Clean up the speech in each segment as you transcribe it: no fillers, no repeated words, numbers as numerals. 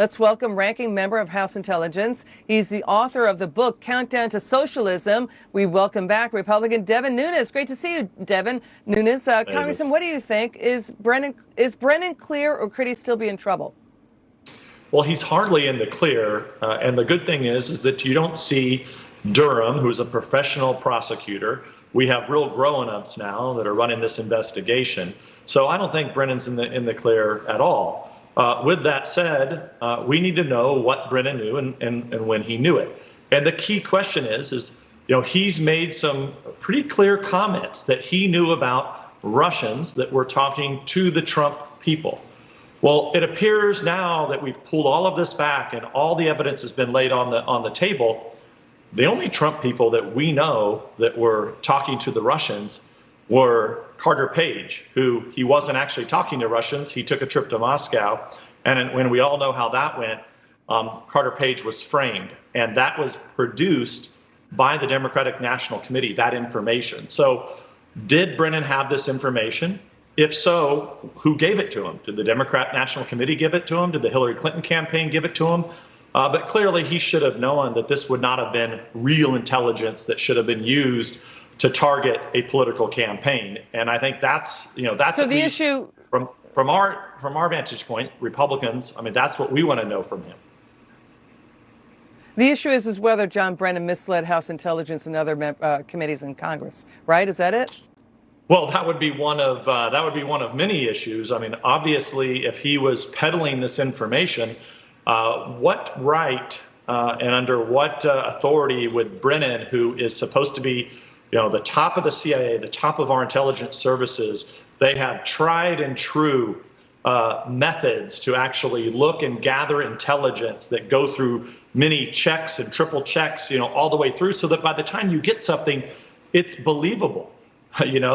Let's welcome ranking member of House Intelligence. He's the author of the book, Countdown to Socialism. We welcome back Republican Devin Nunes. Great to see you, Devin Nunes. Congressman, what do you think? Is Brennan clear, or could he still be in trouble? Well, he's hardly in the clear. And the good thing is that you don't see Durham, who's a professional prosecutor. We have real grown-ups now that are running this investigation. So I don't think Brennan's in the clear at all. With that said, we need to know what Brennan knew and when he knew it. And the key question is, he's made some pretty clear comments that he knew about Russians that were talking to the Trump people. Well, it appears now that we've pulled all of this back and all the evidence has been laid on the table. The only Trump people that we know that were talking to the Russians were Carter Page, who he wasn't actually talking to Russians. He took a trip to Moscow. And when we all know how that went, Carter Page was framed. And that was produced by the Democratic National Committee, that information. So did Brennan have this information? If so, who gave it to him? Did the Democrat National Committee give it to him? Did the Hillary Clinton campaign give it to him? But clearly he should have known that this would not have been real intelligence that should have been used to target a political campaign. And I think that's so the issue from our vantage point, Republicans, I mean, that's what we want to know from him. The issue is whether John Brennan misled House Intelligence and other committees in Congress, right? Is that it? Well, that would be one of many issues. I mean, obviously, if he was peddling this information, what right and under what authority would Brennan, who is supposed to be, the top of the CIA, the top of our intelligence services, they have tried and true methods to actually look and gather intelligence that go through many checks and triple checks, all the way through, so that by the time you get something, it's believable.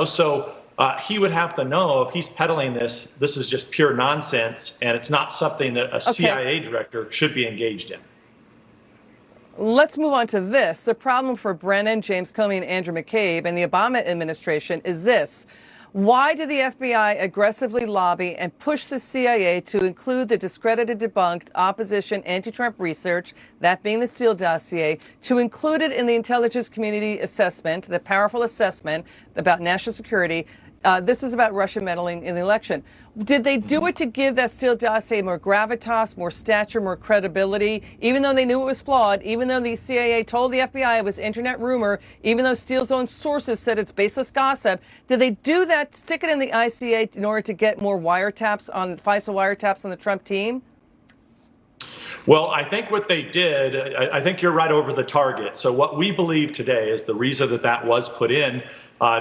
So he would have to know if he's peddling this is just pure nonsense, and it's not something that a CIA director should be engaged in. Let's move on to this. The problem for Brennan, James Comey, and Andrew McCabe and the Obama administration is this. Why did the FBI aggressively lobby and push the CIA to include the discredited, debunked opposition anti-Trump research, that being the Steele dossier, to include it in the intelligence community assessment, the powerful assessment about national security? This is about Russia meddling in the election. Did they do it to give that Steele dossier more gravitas, more stature, more credibility, even though they knew it was flawed, even though the CIA told the FBI it was internet rumor, even though Steele's own sources said it's baseless gossip? Did they do that, stick it in the ICA in order to get more wiretaps on FISA wiretaps on the Trump team? Well, I think what they did, I think you're right over the target. So what we believe today is the reason that was put in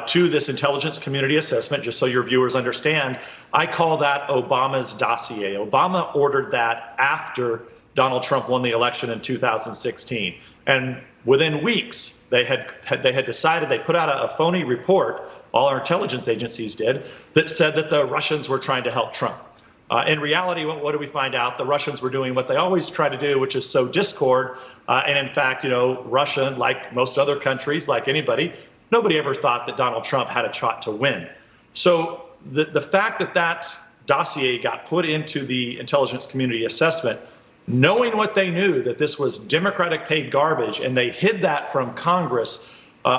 to this intelligence community assessment, just so your viewers understand, I call that Obama's dossier. Obama ordered that after Donald Trump won the election in 2016. And within weeks, they had decided, they put out a phony report, all our intelligence agencies did, that said that the Russians were trying to help Trump. In reality, what do we find out? The Russians were doing what they always try to do, which is sow discord. And in fact, Russia, like most other countries, like anybody, nobody ever thought that Donald Trump had a shot to win. So the fact that dossier got put into the intelligence community assessment, knowing what they knew, that this was Democratic paid garbage, and they hid that from Congress,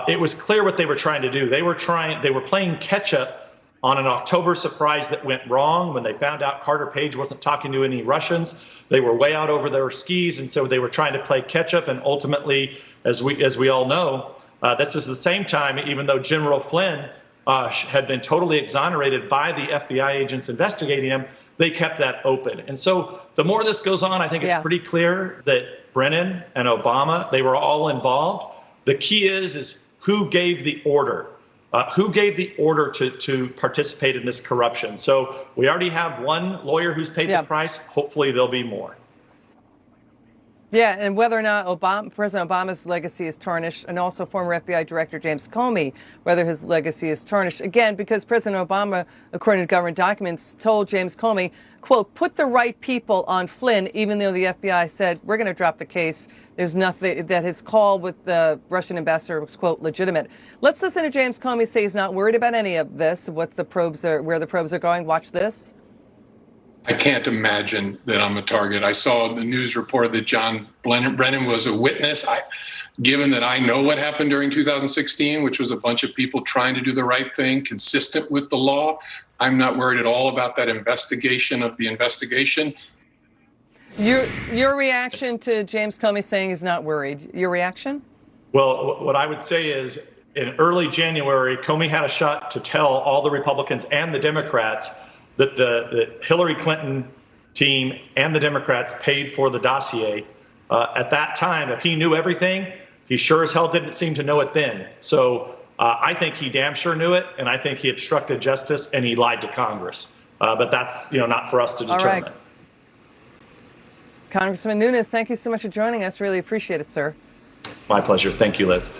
it was clear what they were trying to do. They were playing catch up on an October surprise that went wrong when they found out Carter Page wasn't talking to any Russians. They were way out over their skis, and so they were trying to play catch up. And ultimately, as we all know, this is the same time, even though General Flynn had been totally exonerated by the FBI agents investigating him, they kept that open. And so the more this goes on, I think it's pretty clear that Brennan and Obama, they were all involved. The key is who gave the order? Who gave the order to participate in this corruption? So we already have one lawyer who's paid the price. Hopefully there'll be more. Yeah, and whether or not President Obama's legacy is tarnished, and also former FBI Director James Comey, whether his legacy is tarnished. Again, because President Obama, according to government documents, told James Comey, quote, put the right people on Flynn, even though the FBI said, we're going to drop the case. There's nothing, that his call with the Russian ambassador was, quote, legitimate. Let's listen to James Comey say he's not worried about any of this, where the probes are going. Watch this. I can't imagine that I'm a target. I saw the news report that John Brennan was a witness. Given that I know what happened during 2016, which was a bunch of people trying to do the right thing, consistent with the law, I'm not worried at all about that investigation of the investigation. Your reaction to James Comey saying he's not worried, your reaction? Well, what I would say is in early January, Comey had a shot to tell all the Republicans and the Democrats that the Hillary Clinton team and the Democrats paid for the dossier. At that time, if he knew everything, he sure as hell didn't seem to know it then. So I think he damn sure knew it, and I think he obstructed justice and he lied to Congress. But that's not for us to determine. All right. Congressman Nunes, thank you so much for joining us. Really appreciate it, sir. My pleasure. Thank you, Liz.